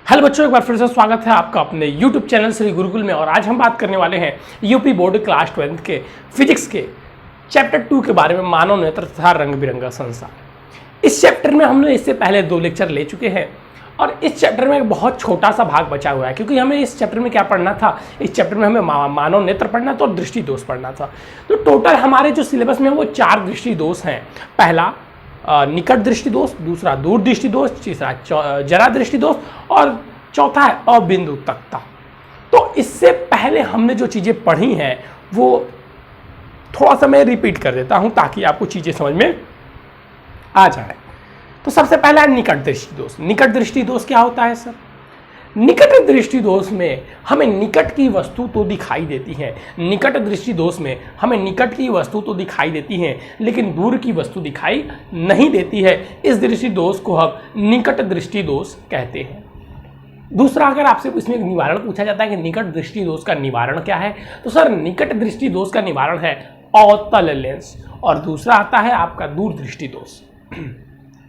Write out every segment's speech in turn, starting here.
Hello बच्चों, एक बार फिर से स्वागत है आपका अपने YouTube चैनल श्री गुरुकुल में। और आज हम बात करने वाले हैं यूपी बोर्ड क्लास 12 के फिजिक्स के चैप्टर 2 के बारे में, मानव नेत्र तथा रंग बिरंगा संसार। इस चैप्टर में हमने इससे पहले 2 लेक्चर ले चुके हैं और इस चैप्टर में एक बहुत छोटा सा भाग बचा हुआ है, क्योंकि हमें इस चैप्टर में क्या पढ़ना था। इस चैप्टर में हमें मानव नेत्र पढ़ना था और दृष्टि दोष पढ़ना था। तो टोटल हमारे जो सिलेबस में वो 4 दृष्टि दोष हैं। पहला निकट दृष्टि दोष, दूसरा दूर दृष्टि दोष, तीसरा जरा दृष्टि दोष और चौथा है अबिंदुतकता। तो इससे पहले हमने जो चीज़ें पढ़ी हैं वो थोड़ा सा मैं रिपीट कर देता हूं ताकि आपको चीज़ें समझ में आ जाए। तो सबसे पहला है निकट दृष्टि दोष। निकट दृष्टि दोष क्या होता है सर? निकट दृष्टि दोष में हमें निकट की वस्तु तो दिखाई देती है, निकट दृष्टि दोष में हमें निकट की वस्तु तो दिखाई देती है लेकिन दूर की वस्तु दिखाई नहीं देती है। इस दृष्टि दोष को हम निकट दृष्टि दोष कहते हैं। दूसरा, अगर आपसे इसमें निवारण पूछा जाता है कि निकट दृष्टि दोष का निवारण क्या है, तो सर निकट दृष्टि दोष का निवारण है अवतल लेंस और दूसरा आता है आपका दूर दृष्टि दोष।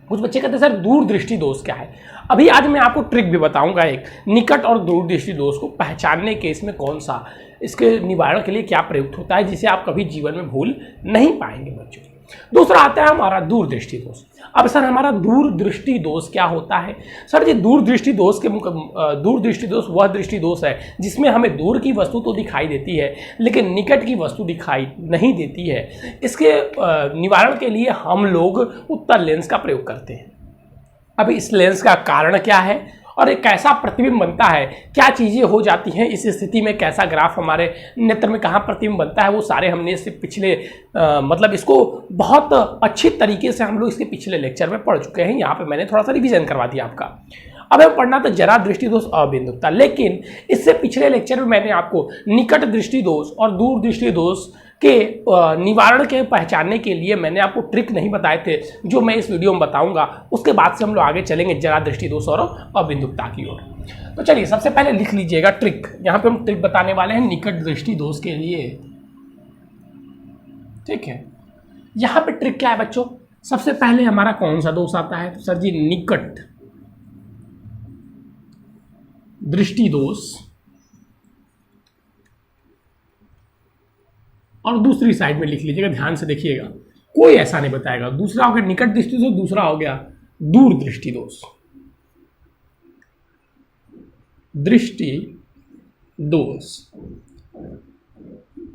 कुछ बच्चे कहते हैं सर दूर दृष्टि दोष क्या है? अभी आज मैं आपको ट्रिक भी बताऊंगा, एक निकट और दूर दृष्टि दोष को पहचानने के इसमें कौन सा, इसके निवारण के लिए क्या प्रयुक्त होता है, जिसे आप कभी जीवन में भूल नहीं पाएंगे बच्चों। दूसरा आता है हमारा दूर दृष्टि दोष। अब सर हमारा दूर दृष्टि दोष क्या होता है? सर जी दूर दृष्टि दोष के दूर दृष्टि दोष वह दृष्टि दोष है जिसमें हमें दूर की वस्तु तो दिखाई देती है लेकिन निकट की वस्तु दिखाई नहीं देती है। इसके निवारण के लिए हम लोग उत्तल लेंस का प्रयोग करते हैं। अब इस लेंस का कारण क्या है और एक कैसा प्रतिबिंब बनता है, क्या चीज़ें हो जाती हैं इस स्थिति में, कैसा ग्राफ हमारे नेत्र में कहाँ प्रतिबिंब बनता है, वो सारे हमने इससे पिछले मतलब इसको बहुत अच्छी तरीके से हम लोग इसके पिछले लेक्चर में पढ़ चुके हैं। यहाँ पे मैंने थोड़ा सा रिवीजन करवा दिया आपका। अब हमें पढ़ना तो जरा दृष्टि दोष अबिंदुकता, लेकिन इससे पिछले लेक्चर में मैंने आपको निकट दृष्टि दोष और दूर दृष्टि दोष के निवारण के पहचानने के लिए मैंने आपको ट्रिक नहीं बताए थे, जो मैं इस वीडियो में बताऊंगा। उसके बाद से हम लोग आगे चलेंगे जरा दृष्टि दोष और अबिंदुकता की ओर। तो चलिए सबसे पहले लिख लीजिएगा ट्रिक। यहाँ पे हम ट्रिक बताने वाले हैं निकट दृष्टि दोष के लिए, ठीक है। यहाँ पे ट्रिक क्या है बच्चों? सबसे पहले हमारा कौन सा दोष आता है? तो सर जी निकट दृष्टि दोष और दूसरी साइड में लिख लीजिएगा, ध्यान से देखिएगा, कोई ऐसा नहीं बताएगा। दूसरा हो गया निकट दृष्टि दोष, दूसरा हो गया दूर दृष्टि दोष। दृष्टि दोष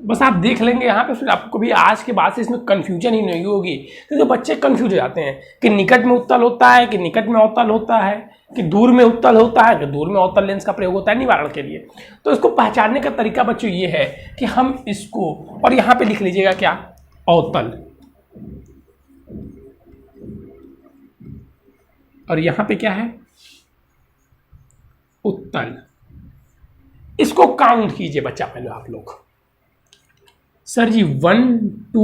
बस आप देख लेंगे यहाँ पे, फिर आपको भी आज के बाद से इसमें कंफ्यूजन ही नहीं होगी। क्योंकि तो बच्चे कंफ्यूज हो जाते हैं कि निकट में उत्तल होता है कि निकट में अवतल होता है कि दूर में उत्तल होता है कि दूर में अवतल लेंस का प्रयोग होता है निवारण के लिए। तो इसको पहचानने का तरीका बच्चों ये है कि हम इसको, और यहाँ पे लिख लीजिएगा क्या, अवतल, और यहाँ पे क्या है, उत्तल। इसको काउंट कीजिए बच्चा पहले आप लोग। सर जी 1 2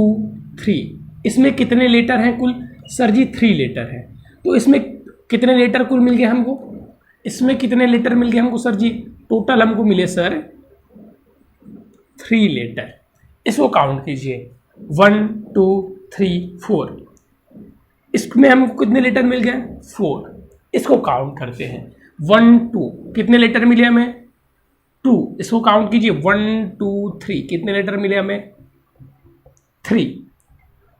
3, इसमें कितने लेटर हैं कुल? सर जी 3 लेटर है। तो इसमें कितने लेटर कुल मिल गए हमको? इसमें कितने लेटर मिल गए हमको सर जी? टोटल हमको मिले सर 3 लेटर। इसको काउंट कीजिए 1 2 3 4। इसमें हमको कितने लेटर मिल गए? 4। इसको काउंट करते हैं 1 2, कितने लेटर मिले हमें? 2। इसको काउंट कीजिए 1 2 3, कितने लेटर मिले हमें? 3।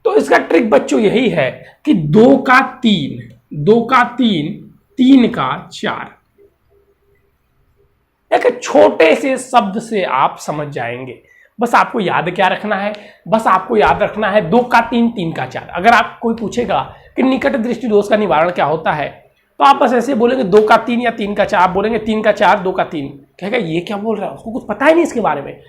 तो इसका ट्रिक बच्चों यही है कि 2 का 3, 2 का 3, 3 का 4। एक छोटे से शब्द से आप समझ जाएंगे। बस आपको याद क्या रखना है? बस आपको याद रखना है 2 का 3, 3 का 4। अगर आप कोई पूछेगा कि निकट दृष्टि दोष का निवारण क्या होता है, तो आप बस ऐसे बोलेंगे 2 का 3 या 3 का 4। आप बोलेंगे 3 का 4, 2 का 3, कहेगा ये क्या बोल रहा है, उसको कुछ पता ही नहीं इसके बारे में।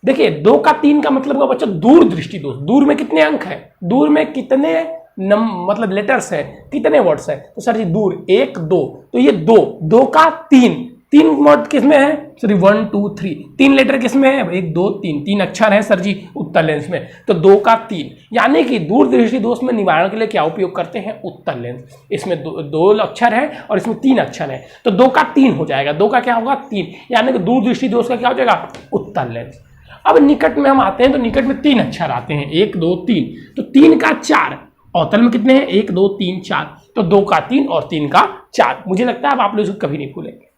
देखिए 2 का 3 का मतलब का बच्चा दूर दृष्टि दोष। दूर में कितने अंक है, दूर में कितने मतलब लेटर्स है, कितने वर्ड्स है? तो सर जी दूर 1 2, तो ये 2 का 3, 3 वर्ड किसमें है? सॉरी 1 2 3, 3 लेटर किसमें है? 1 2 3, 3 अक्षर है सर जी उत्तल लेंस में। तो 2 का 3, यानी कि दूर दृष्टि दोष में निवारण के लिए क्या उपयोग करते हैं? उत्तल लेंस। इसमें 2 अक्षर है और इसमें 3 अक्षर है, तो 2 का 3 हो जाएगा। 2 का क्या होगा? 3, यानी कि दूर दृष्टि दोष का क्या हो जाएगा? उत्तल लेंस। अब निकट में हम आते हैं तो निकट में 3 अक्षर आते हैं, 1 2 3, तो 3 का 4। अवतल में कितने हैं? 1 2 3 4, तो 2 का 3 और 3 का 4। मुझे लगता है अब आप लोग इसको कभी नहीं भूलेंगे।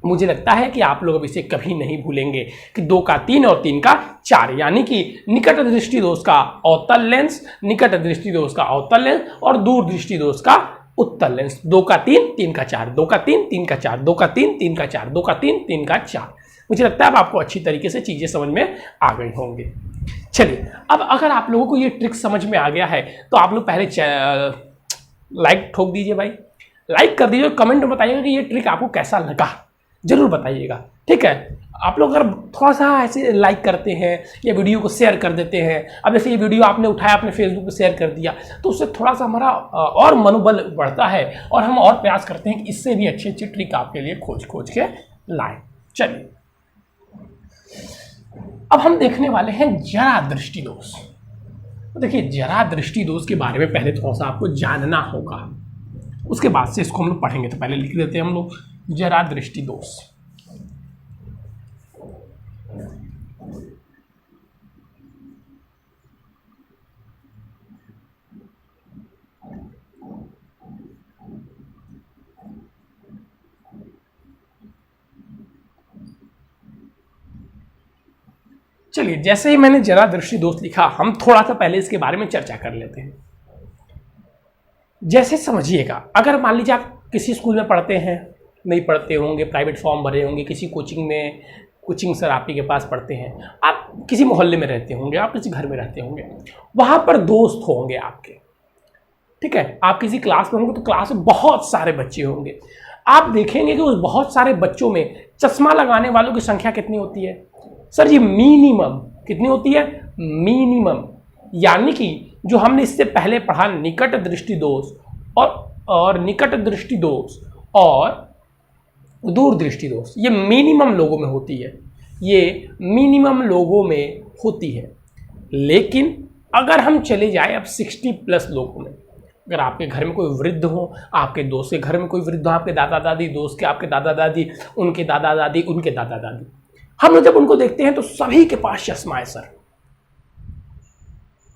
मुझे लगता है कि आप लोग अब इसे कभी नहीं भूलेंगे कि 2 का 3 और 3 का 4, यानी कि निकट दृष्टि दोष का अवतल लेंस, निकट दृष्टि दोष का अवतल लेंस और दूर दृष्टि दोष का उत्तल लेंस। 2 का 3, 3 का 4, 2 का 3, 3 का 4, 2 का 3, 3 का 4, 2 का 3, 3 का 4। मुझे लगता है अब आपको अच्छी तरीके से चीजें समझ में आ गई होंगे। चलिए, अब अगर आप लोगों को ये ट्रिक समझ में आ गया है तो आप लोग पहले लाइक ठोक दीजिए भाई, लाइक कर दीजिए, कमेंट में बताइएगा कि ये ट्रिक आपको कैसा लगा, जरूर बताइएगा। ठीक है, आप लोग अगर थोड़ा सा ऐसे लाइक करते हैं या वीडियो को शेयर कर देते हैं, अब जैसे ये वीडियो आपने उठाया, आपने फेसबुक पे शेयर कर दिया, तो उससे थोड़ा सा हमारा और मनोबल बढ़ता है और हम और प्रयास करते हैं कि इससे भी अच्छी अच्छी ट्रिक आपके लिए खोज के लाएं। चलिए, अब हम देखने वाले हैं जरा दृष्टि दोष। तो देखिए, जरा दृष्टि दोष के बारे में पहले थोड़ा सा आपको जानना होगा, उसके बाद से इसको हम लोग पढ़ेंगे। तो पहले लिख देते हैं हम लोग जरा दृष्टि दोष। चलिए, जैसे ही मैंने जरा दृष्टि दोष लिखा, हम थोड़ा सा पहले इसके बारे में चर्चा कर लेते हैं। जैसे समझिएगा, अगर मान लीजिए आप किसी स्कूल में पढ़ते हैं, नहीं पढ़ते होंगे, प्राइवेट फॉर्म भरे होंगे, किसी कोचिंग में, कोचिंग सरापी के पास पढ़ते हैं, आप किसी मोहल्ले में रहते होंगे, आप किसी घर में रहते होंगे, वहाँ पर दोस्त होंगे आपके। ठीक है, आप किसी क्लास में होंगे तो क्लास में बहुत सारे बच्चे होंगे। आप देखेंगे कि उस बहुत सारे बच्चों में चश्मा लगाने वालों की संख्या कितनी होती है? सर जी, मिनिमम कितनी होती है? मिनिमम, यानी कि जो हमने इससे पहले पढ़ा निकट दृष्टि दोष और निकट दृष्टि दोष और दूर दृष्टि दोष, ये मिनिमम लोगों में होती है, ये मिनिमम लोगों में होती है। लेकिन अगर हम चले जाए अब 60+ लोगों में, अगर आपके घर में कोई वृद्ध हो, आपके दोस्त के घर में कोई वृद्ध हो, आपके दादा दादी, दोस्त के आपके दादा दादी, उनके दादा दादी, उनके दादा दादी, हम लोग जब उनको देखते हैं तो सभी के पास चश्मा है सर।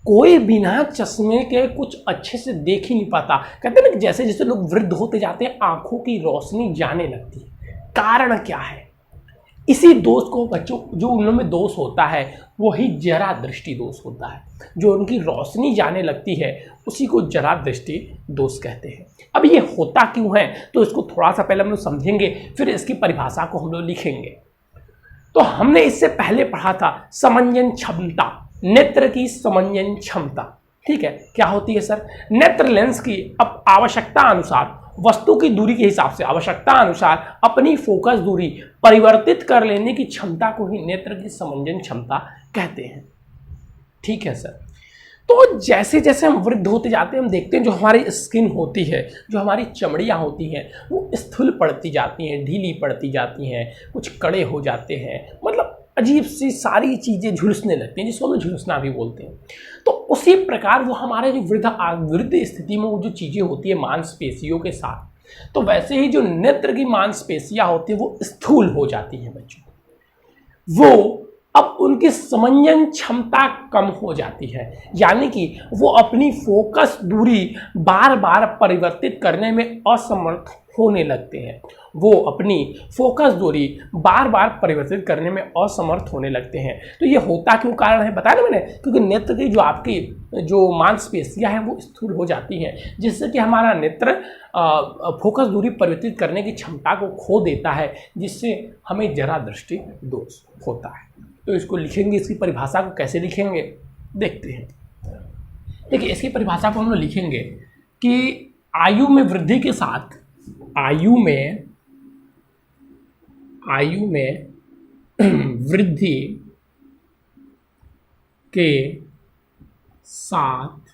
कोई बिना चश्मे के कुछ अच्छे से देख ही नहीं पाता। कहते हैं ना, जैसे जैसे लोग वृद्ध होते जाते हैं आंखों की रोशनी जाने लगती है। कारण क्या है? इसी दोष को बच्चों, जो उनमें दोष होता है वही जरा दृष्टि दोष होता है। जो उनकी रोशनी जाने लगती है उसी को जरा दृष्टि दोष कहते हैं। अब ये होता क्यों है, तो इसको थोड़ा सा पहले हम लोग समझेंगे, फिर इसकी परिभाषा को हम लोग लिखेंगे। तो हमने इससे पहले पढ़ा था समंजन क्षमता, नेत्र की समंजन क्षमता। ठीक है, क्या होती है सर? नेत्र लेंस की अब आवश्यकता अनुसार, वस्तु की दूरी के हिसाब से आवश्यकता अनुसार अपनी फोकस दूरी परिवर्तित कर लेने की क्षमता को ही नेत्र की समंजन क्षमता कहते हैं। ठीक है सर। तो जैसे जैसे हम वृद्ध होते जाते हैं, हम देखते हैं जो हमारी स्किन होती है, जो हमारी चमड़ियाँ होती हैं, वो स्थूल पड़ती जाती हैं, ढीली पड़ती जाती हैं, कुछ कड़े हो जाते हैं, मतलब अजीब सी सारी चीज़ें झुलसने लगती हैं, जिसको हम झुलसना भी बोलते हैं। तो उसी प्रकार वो हमारे जो वृद्ध स्थिति में वो जो चीज़ें होती है मांसपेशियों के साथ, तो वैसे ही जो नेत्र की मांसपेशियाँ होती है वो स्थूल हो जाती हैं बच्चों। वो अब उनकी समंजन क्षमता कम हो जाती है, यानी कि वो अपनी फोकस दूरी बार बार परिवर्तित करने में असमर्थ होने लगते हैं। वो अपनी फोकस दूरी बार बार परिवर्तित करने में असमर्थ होने लगते हैं। तो ये होता क्यों कारण है, बताया ना मैंने, क्योंकि नेत्र की जो आपकी जो मांसपेशियां हैं वो स्थूल हो जाती हैं, जिससे कि हमारा नेत्र फोकस दूरी परिवर्तित करने की क्षमता को खो देता है, जिससे हमें जरा दृष्टि दोष होता है। तो इसको लिखेंगे, इसकी परिभाषा को कैसे लिखेंगे देखते हैं। देखिए, इसकी परिभाषा को हम लोग लिखेंगे कि आयु में वृद्धि के साथ, आयु में वृद्धि के साथ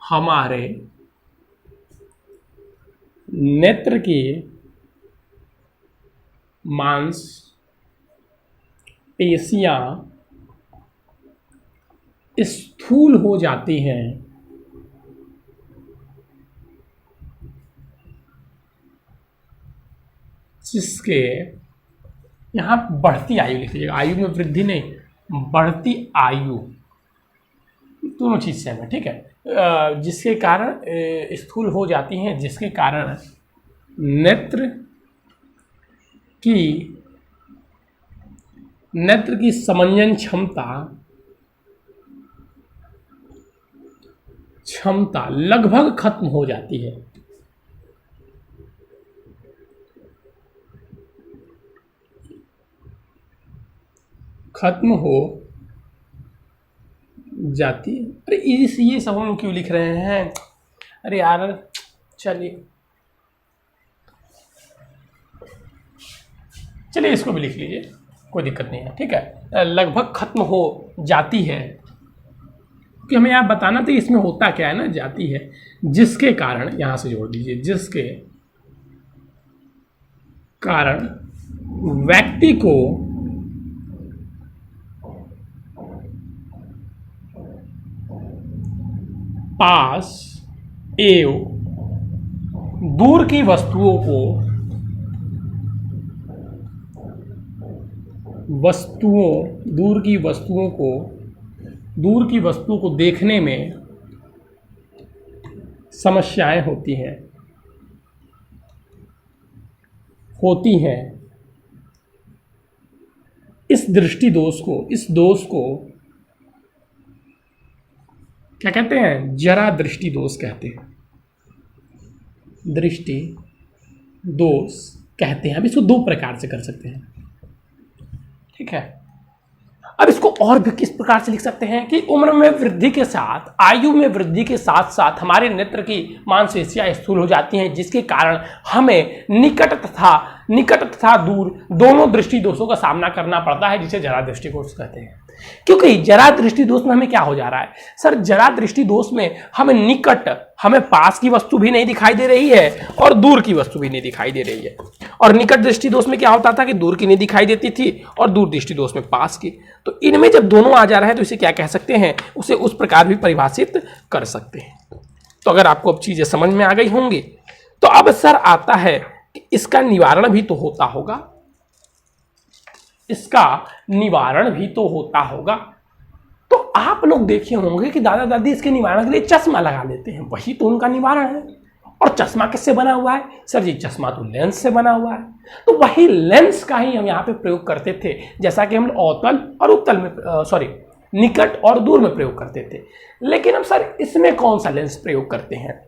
हमारे नेत्र की मांसपेशियां स्थूल हो जाती हैं, जिसके, यहाँ बढ़ती आयु लिख लीजिएगा, आयु में वृद्धि नहीं, बढ़ती आयु, दोनों चीज सेम है। ठीक है, जिसके कारण स्थूल हो जाती हैं, जिसके कारण नेत्र की नेत्र की समंजन क्षमता लगभग खत्म हो जाती है। खत्म हो जाती है। अरे ये सब हम क्यों लिख रहे हैं? अरे यार चलिए इसको भी लिख लीजिए, कोई दिक्कत नहीं है, ठीक है। लगभग खत्म हो जाती है, कि हमें यहाँ बताना तो इसमें होता क्या है ना, जाती है, जिसके कारण, यहां से जोड़ दीजिए, जिसके कारण व्यक्ति को पास एवं दूर की वस्तुओं को देखने में समस्याएं होती हैं। इस दोष को क्या कहते हैं? जरा दृष्टि दोष कहते हैं। दृष्टि दोष कहते हैं। अब इसको दो प्रकार से कर सकते हैं, ठीक है। अब इसको और भी किस प्रकार से लिख सकते हैं कि उम्र में वृद्धि के साथ, आयु में वृद्धि के साथ साथ हमारे नेत्र की मांसपेशियां स्थूल हो जाती हैं, जिसके कारण हमें निकट तथा दूर दोनों दृष्टि दोषों का सामना करना पड़ता है, जिसे जरा दृष्टि दोष कहते हैं। क्योंकि जरा दृष्टि दोष में हमें क्या हो जा रहा है सर? जरा दृष्टि दोष में हमें पास की वस्तु भी नहीं दिखाई दे रही है और दूर की वस्तु भी नहीं दिखाई दे रही है। और निकट दृष्टि दोष में क्या होता था कि दूर की नहीं दिखाई देती थी और दूर दृष्टि दोष में पास की। तो इनमें जब दोनों आ जा रहा है तो इसे क्या कह सकते हैं? उसे उस प्रकार भी परिभाषित कर सकते हैं। तो अगर आपको अब चीजें समझ में आ गई होंगी तो अब सर आता है कि इसका निवारण भी तो होता होगा। तो आप लोग देखे होंगे कि दादा दादी इसके निवारण के लिए चश्मा लगा लेते हैं, वही तो उनका निवारण है। और चश्मा किससे बना हुआ है सर जी? चश्मा तो लेंस से बना हुआ है। तो वही लेंस का ही हम यहाँ पे प्रयोग करते थे, जैसा कि हम अवतल और उत्तल में निकट और दूर में प्रयोग करते थे। लेकिन अब सर इसमें कौन सा लेंस प्रयोग करते हैं?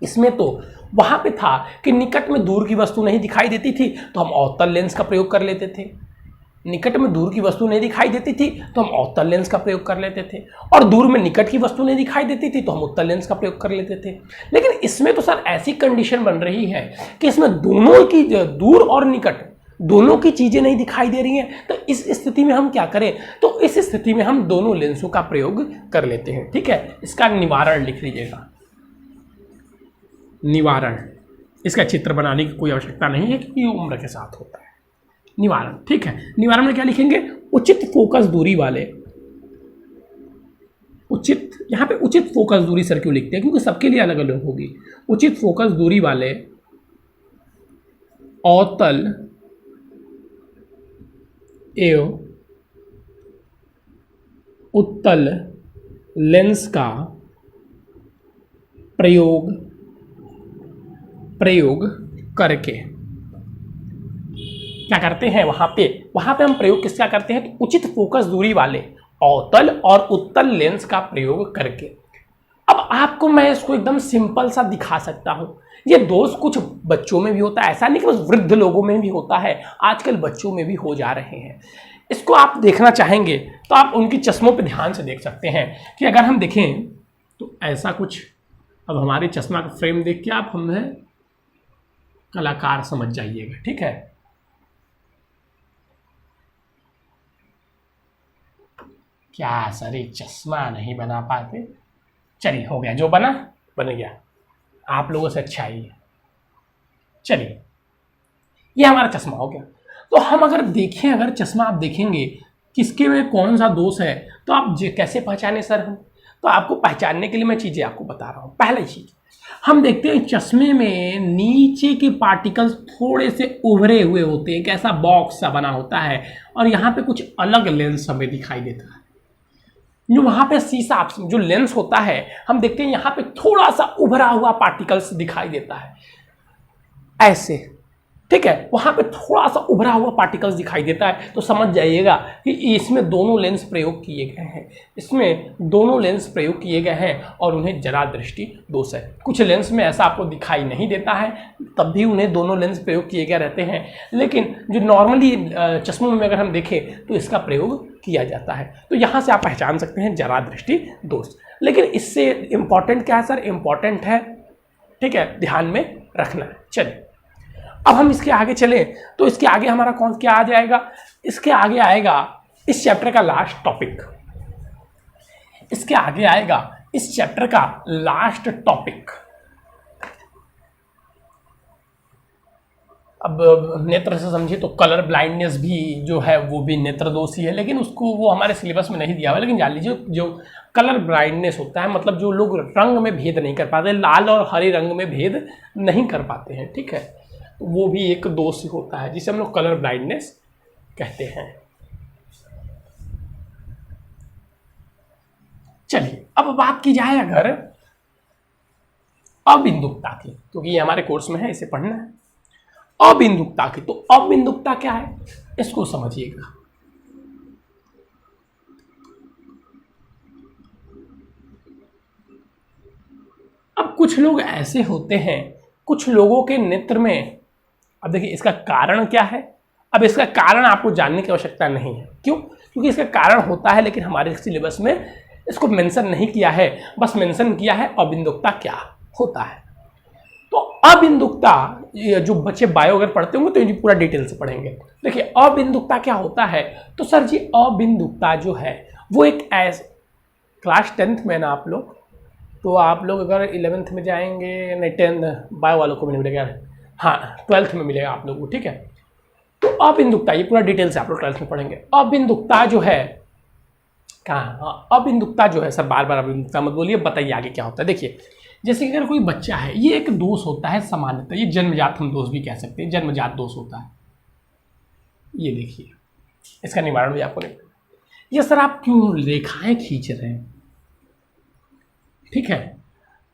इसमें तो वहां पे था कि निकट में दूर की वस्तु नहीं दिखाई देती थी तो हम अवतल लेंस का प्रयोग कर लेते थे, निकट में दूर की वस्तु नहीं दिखाई देती थी तो हम अवतल लेंस का प्रयोग कर लेते थे, और दूर में निकट की वस्तु नहीं दिखाई देती थी तो हम उत्तल लेंस का प्रयोग कर लेते थे। लेकिन इसमें तो सर ऐसी कंडीशन बन रही है कि इसमें दोनों की, दूर और निकट दोनों की चीजें नहीं दिखाई दे रही हैं। तो इस स्थिति में हम क्या करें? तो इस स्थिति में हम दोनों लेंसों का प्रयोग कर लेते हैं, ठीक है। इसका निवारण लिख लीजिएगा। निवारण, इसका चित्र बनाने की कोई आवश्यकता नहीं है क्योंकि उम्र के साथ होता है। निवारण, ठीक है। निवारण में क्या लिखेंगे? उचित फोकस दूरी वाले, यहां पे उचित फोकस दूरी सर क्यों लिखते हैं? क्योंकि सबके लिए अलग अलग होगी। उचित फोकस दूरी वाले अवतल एवं उत्तल लेंस का प्रयोग करके क्या करते हैं? वहां पे हम प्रयोग किसका करते हैं? तो उचित फोकस दूरी वाले अवतल और उत्तल लेंस का प्रयोग करके। अब आपको मैं इसको एकदम सिंपल सा दिखा सकता हूं। ये दोष कुछ बच्चों में भी होता है, ऐसा नहीं कि बस वृद्ध लोगों में भी होता है, आजकल बच्चों में भी हो जा रहे हैं। इसको आप देखना चाहेंगे तो आप उनकी चश्मों पे ध्यान से देख सकते हैं कि अगर हम देखें तो ऐसा कुछ, अब हमारे चश्मा का फ्रेम देख के आप हमें कलाकार समझ जाइएगा, ठीक है। क्या सर ये चश्मा नहीं बना पाते? चलिए हो गया, जो बन गया, आप लोगों से अच्छा ही है। चलिए ये हमारा चश्मा हो गया। तो हम अगर देखें, अगर चश्मा आप देखेंगे किसके में कौन सा दोष है तो आप कैसे पहचाने सर हम? तो आपको पहचानने के लिए मैं चीज़ें आपको बता रहा हूँ। पहली चीज़ हम देखते हैं चश्मे में नीचे के पार्टिकल्स थोड़े से उभरे हुए होते हैं, एक ऐसा बॉक्स सा बना होता है और यहाँ पे कुछ अलग लेंस हमें दिखाई देता है। जो वहाँ पे शीशा जो लेंस होता है हम देखते हैं यहाँ पे थोड़ा सा उभरा हुआ पार्टिकल्स दिखाई देता है ऐसे। ठीक है, वहां पे थोड़ा सा उभरा हुआ पार्टिकल्स दिखाई देता है, तो समझ जाइएगा कि इसमें दोनों लेंस प्रयोग किए गए हैं, इसमें दोनों लेंस प्रयोग किए गए हैं और उन्हें जरा दृष्टि दोष है। कुछ लेंस में ऐसा आपको दिखाई नहीं देता है, तब भी उन्हें दोनों लेंस प्रयोग किए गए रहते हैं, लेकिन जो नॉर्मली चश्मों में अगर हम देखें तो इसका प्रयोग किया जाता है। तो यहाँ से आप पहचान सकते हैं जरा दृष्टि दोष। लेकिन इससे इम्पॉर्टेंट क्या है सर? इम्पॉर्टेंट है, ठीक है, ध्यान में रखना है। चलिए अब हम इसके आगे चलें तो इसके आगे हमारा कौन क्या आ जाएगा? इसके आगे आएगा इस चैप्टर का लास्ट टॉपिक, इसके आगे आएगा इस चैप्टर का लास्ट टॉपिक। अब नेत्र से समझिए तो कलर ब्लाइंडनेस भी जो है वो भी नेत्र दोष ही है, लेकिन उसको वो हमारे सिलेबस में नहीं दिया हुआ। लेकिन जान लीजिए जो कलर ब्लाइंडनेस होता है, मतलब जो लोग रंग में भेद नहीं कर पाते, लाल और हरे रंग में भेद नहीं कर पाते हैं, ठीक है, तो वो भी एक दोष होता है जिसे हम लोग कलर ब्लाइंडनेस कहते हैं। चलिए अब बात की जाए अगर अबिंदुकता की, क्योंकि ये हमारे कोर्स में है, इसे पढ़ना है। अबिंदुकता की, तो अबिंदुकता क्या है इसको समझिएगा। अब कुछ लोग ऐसे होते हैं, कुछ लोगों के नेत्र में, अब देखिए इसका कारण क्या है। अब इसका कारण आपको जानने की आवश्यकता नहीं है, क्यों? क्योंकि इसका कारण होता है, लेकिन हमारे सिलेबस में इसको मेंशन नहीं किया है, बस मेंशन किया है अबिंदुकता क्या होता है। तो अबिंदुकता, जो बच्चे बायो अगर पढ़ते होंगे तो ये पूरा डिटेल से पढ़ेंगे। देखिए अबिंदुकता क्या होता है, तो सर जी अबिंदुकता जो है वो एक क्लास 10th में ना आप लोग, तो आप लोग अगर 11th में जाएंगे, नहीं 10 बायो वालों को भी नहीं मिलेगा, हाँ 12th में मिलेगा आप लोगों को, ठीक है। तो अबिंदुकता ये पूरा डिटेल से आप लोग 12th में पढ़ेंगे। अबिंदुकता जो है कहाँ, अबिंदुकता जो है सर, बार बार अबिंदुकता मत बोलिए, बताइए आगे क्या होता है। देखिए जैसे कि अगर कोई बच्चा है, ये एक दोष होता है सामान्यतः, ये जन्मजात हम दोष भी कह सकते हैं, जन्मजात दोष होता है। ये देखिए इसका निवारण भी आपको नहीं, ये सर आप क्यों रेखाएं खींच रहे हैं, ठीक है।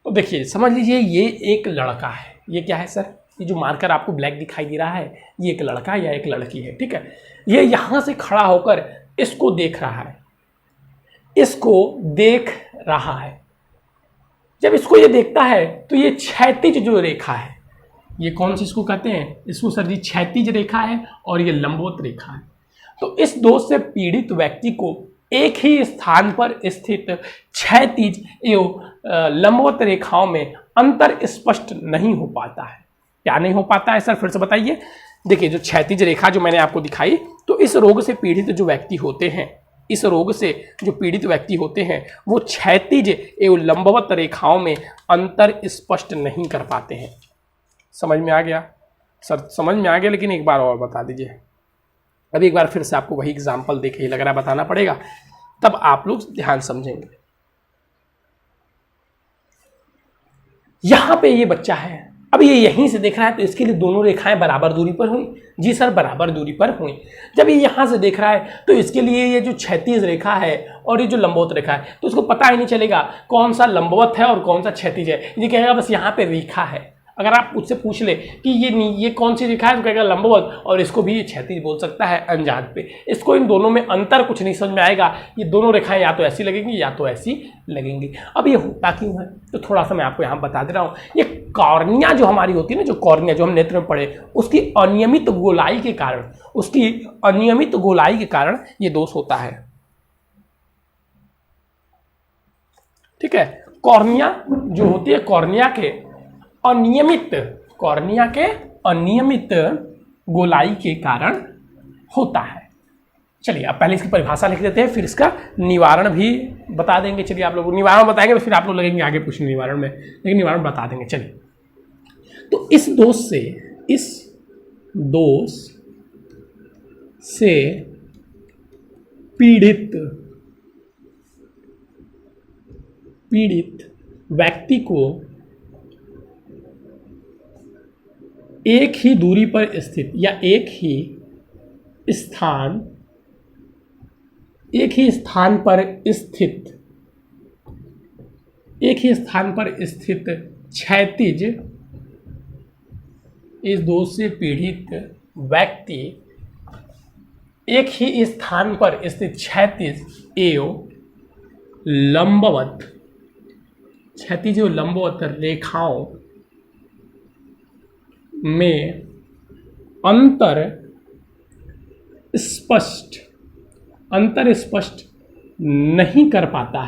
तो देखिए समझ लीजिए ये एक लड़का है, ये क्या है सर, ये जो मार्कर आपको ब्लैक दिखाई दे रहा है ये एक लड़का या एक लड़की है, ठीक है। ये यहाँ से खड़ा होकर इसको देख रहा है, इसको देख रहा है। जब इसको ये देखता है तो ये क्षैतिज जो रेखा है, ये कौन सी इसको कहते हैं, इसको सर जी क्षैतिज रेखा है, और ये लंबवत रेखा है। तो इस दोष से पीड़ित व्यक्ति को एक ही स्थान पर स्थित क्षैतिज एवं लंबवत रेखाओं में अंतर स्पष्ट नहीं हो पाता है। क्या नहीं हो पाता है सर, फिर से बताइए। देखिए जो क्षैतिज रेखा जो मैंने आपको दिखाई, तो इस रोग से पीड़ित जो व्यक्ति होते हैं, इस रोग से जो पीड़ित व्यक्ति होते हैं वो क्षैतिज एवं लंबवत रेखाओं में अंतर स्पष्ट नहीं कर पाते हैं। समझ में आ गया सर? समझ में आ गया, लेकिन एक बार और बता दीजिए। अभी एक बार फिर से आपको वही एग्जाम्पल देके ही लग रहा है बताना पड़ेगा, तब आप लोग ध्यान समझेंगे। यहां पे ये बच्चा है, अब ये यहीं से देख रहा है, तो इसके लिए दोनों रेखाएं बराबर दूरी पर हुई। जी सर बराबर दूरी पर हुई। जब ये यहाँ से देख रहा है तो इसके लिए ये जो क्षैतिज रेखा है और ये जो लंबवत रेखा है, तो उसको पता ही नहीं चलेगा कौन सा लंबवत है और कौन सा क्षैतिज है। ये कहेगा बस यहाँ पे रेखा है। अगर आप उससे पूछ ले कि ये कौन सी रेखा है, तो कहेगा लंबवत, और इसको भी ये क्षैतिज बोल सकता है अनजान पे। इसको इन दोनों में अंतर कुछ नहीं समझ में आएगा, ये दोनों रेखाएं या तो ऐसी लगेंगी या तो ऐसी लगेंगी। अब ये होता क्यों है, तो थोड़ा सा मैं आपको यहाँ बता दे रहा हूँ। ये कॉर्निया जो हमारी होती है ना, जो कॉर्निया जो हम नेत्र में पढ़े, उसकी अनियमित गोलाई के कारण, उसकी अनियमित गोलाई के कारण ये दोष होता है, ठीक है। कॉर्निया जो होती है, कॉर्निया के अनियमित गोलाई के कारण होता है। चलिए अब पहले इसकी परिभाषा लिख देते हैं, फिर इसका निवारण भी बता देंगे। चलिए आप लोग निवारण बताएंगे तो फिर आप लोग लगेंगे आगे पूछने निवारण में, लेकिन निवारण बता देंगे। चलिए तो इस दोष से पीड़ित व्यक्ति को एक ही दूरी पर स्थित या एक ही स्थान पर स्थित क्षैतिज इस दोष से पीड़ित व्यक्ति एक ही स्थान पर स्थित क्षैतिज एवं लंबवत रेखाओं में अंतर स्पष्ट नहीं कर पाता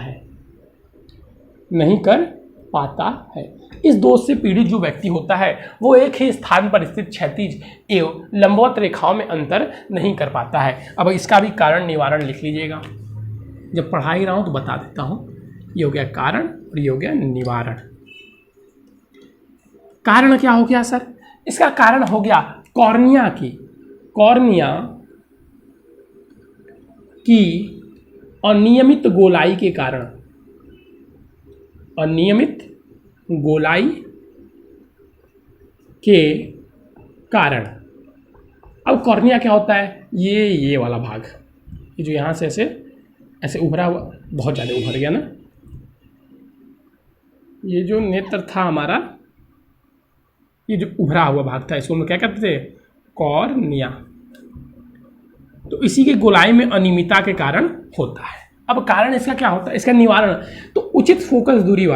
है। इस दोष से पीड़ित जो व्यक्ति होता है वो एक ही स्थान पर स्थित क्षैतिज एवं लंबवत रेखाओं में अंतर नहीं कर पाता है। अब इसका भी कारण निवारण लिख लीजिएगा, जब पढ़ा ही रहा हूं तो बता देता हूं। ये हो गया कारण और ये हो गया निवारण। कारण क्या हो गया सर? इसका कारण हो गया कॉर्निया की अनियमित गोलाई के कारण। अब कॉर्निया क्या होता है? ये वाला भाग, ये जो यहां से ऐसे उभरा हुआ, बहुत ज़्यादा उभर गया ना। ये जो नेत्र था हमारा, ये जो उभरा हुआ भाग था, इसको हम क्या कहते थे? कॉर्निया। तो इसी के गोलाई में अनियमितता के कारण होता है। अब कारण इसका क्या होता है? इसका निवारण, तो उचित फोकस दूरी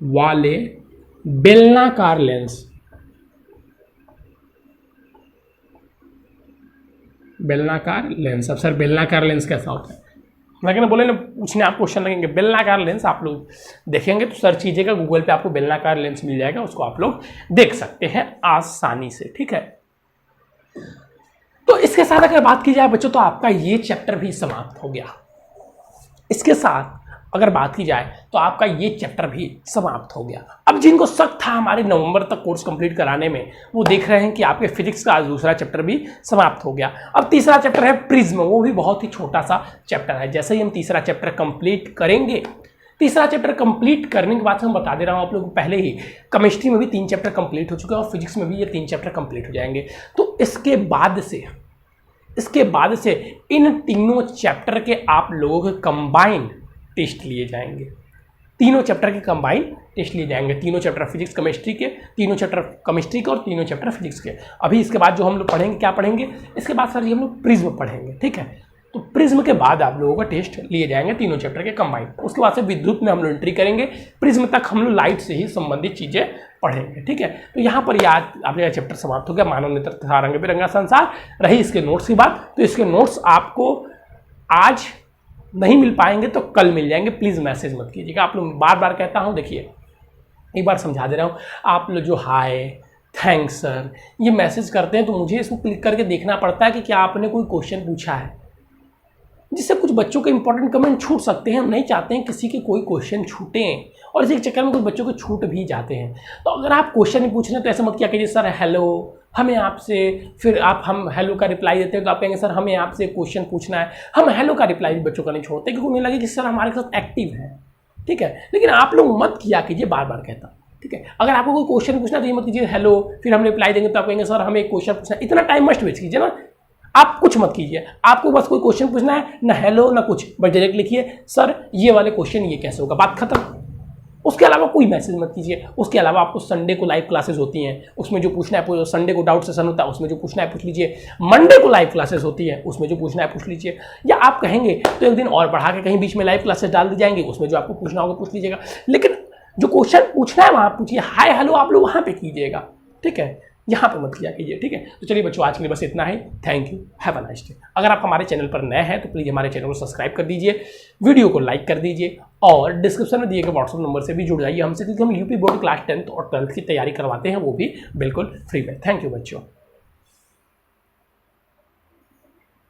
वाले बेलनाकार लेंस, अब सर बेलनाकार लेंस कैसा होता है? लेकिन बोले ना, पूछने आप क्वेश्चन लगेंगे बेलनाकार लेंस, आप लोग देखेंगे तो सर्च कीजिएगा गूगल पे, आपको बेलनाकार लेंस मिल जाएगा, उसको आप लोग देख सकते हैं आसानी से। ठीक है, तो इसके साथ अगर बात की जाए बच्चों तो आपका ये चैप्टर भी समाप्त हो गया। इसके साथ अगर बात की जाए तो आपका ये चैप्टर भी समाप्त हो गया। अब जिनको शक था हमारे नवंबर तक कोर्स कंप्लीट कराने में, वो देख रहे हैं कि आपके फिजिक्स का आज दूसरा चैप्टर भी समाप्त हो गया। अब तीसरा चैप्टर है प्रिज्म, वो भी बहुत ही छोटा सा चैप्टर है। जैसे ही हम तीसरा चैप्टर कंप्लीट करेंगे, तीसरा चैप्टर कंप्लीट करने के बाद हम बता दे रहा हूँ आप लोगों को पहले ही, केमिस्ट्री में भी 3 चैप्टर कंप्लीट हो चुके हैं और फिजिक्स में भी ये 3 चैप्टर कंप्लीट हो जाएंगे। तो इसके बाद से इन तीनों चैप्टर के आप लोगों के कंबाइन टेस्ट लिए जाएंगे। तीनों चैप्टर के कंबाइन टेस्ट लिए जाएंगे, तीनों चैप्टर फिजिक्स केमिस्ट्री के, तीनों चैप्टर केमिस्ट्री के और तीनों चैप्टर फिजिक्स के। अभी इसके बाद जो हम लोग पढ़ेंगे, क्या पढ़ेंगे? इसके बाद सर जी हम लोग प्रिज्म पढ़ेंगे। ठीक है, तो प्रिज्म के बाद आप लोगों का टेस्ट लिए जाएंगे तीनों चैप्टर के कंबाइन। उसके बाद से विद्युत में हम लोग एंट्री करेंगे, प्रिज्म तक हम लोग लाइट से ही संबंधित चीजें पढ़ेंगे। ठीक है, तो यहाँ पर याद आपका चैप्टर समाप्त हो गया, मानव नेत्र तथा रंग बिरंगा संसार। रही इसके नोट्स की बात, तो इसके नोट्स आपको आज नहीं मिल पाएंगे तो कल मिल जाएंगे। प्लीज़ मैसेज मत कीजिएगा, आप लोग बार बार कहता हूँ। देखिए एक बार समझा दे रहा हूँ, आप लोग जो हाय थैंक्स सर ये मैसेज करते हैं तो मुझे इसको क्लिक करके देखना पड़ता है कि क्या आपने कोई क्वेश्चन पूछा है, जिससे कुछ बच्चों के इंपॉर्टेंट कमेंट छूट सकते हैं। हम नहीं चाहते हैं किसी के कोई क्वेश्चन छूटे, और इसी चक्कर में कुछ बच्चों के छूट भी जाते हैं। तो अगर आप क्वेश्चन नहीं पूछ रहे हैं तो ऐसा मत क्या कीजिए, सर हेलो हमें आपसे, फिर हम हेलो का रिप्लाई देते हैं तो आप कहेंगे सर हमें आपसे क्वेश्चन पूछना है। हम हेलो का रिप्लाई भी बच्चों का नहीं छोड़ते, क्योंकि उन्हें लगे कि सर हमारे साथ एक्टिव है। ठीक है, लेकिन आप लोग मत किया कीजिए बार बार कहता। ठीक है, अगर आपको कोई क्वेश्चन पूछना तो ये मत कीजिए हेलो फिर हम रिप्लाई देंगे तो आप कहेंगे सर हमें एक क्वेश्चन पूछना है। इतना टाइम मस्ट वेस्ट कीजिए ना, आप कुछ मत कीजिए। आपको बस कोई क्वेश्चन पूछना है, ना हेलो ना कुछ, बस डायरेक्ट लिखिए सर ये वाले क्वेश्चन ये कैसे होगा, बात खत्म। उसके अलावा कोई मैसेज मत कीजिए। उसके अलावा आपको संडे को लाइव क्लासेस होती हैं, उसमें जो पूछना है, संडे को डाउट सेशन होता है उसमें जो पूछना है पूछ लीजिए। मंडे को लाइव क्लासेस होती है, उसमें जो पूछना है पूछ लीजिए। या आप कहेंगे तो एक दिन और बढ़ा के कहीं बीच में लाइव क्लासेस डाल दी जाएंगी, उसमें जो आपको पूछना होगा पूछ लीजिएगा। लेकिन जो क्वेश्चन पूछना है वहाँ पूछिए, हाय हेलो आप लोग वहाँ पे कीजिएगा। ठीक है, यहाँ पर मत किया कीजिए। ठीक है, तो चलिए बच्चों आज के लिए बस इतना ही। Thank you, have a nice day. अगर आप हमारे चैनल पर नए हैं तो प्लीज़ हमारे चैनल को सब्सक्राइब कर दीजिए, वीडियो को लाइक कर दीजिए और डिस्क्रिप्शन में दिए गए व्हाट्सएप नंबर से भी जुड़ जाइए हमसे, क्योंकि हम यूपी बोर्ड क्लास 10th और 12th की तैयारी करवाते हैं, वो भी बिल्कुल फ्री में। थैंक यू बच्चों।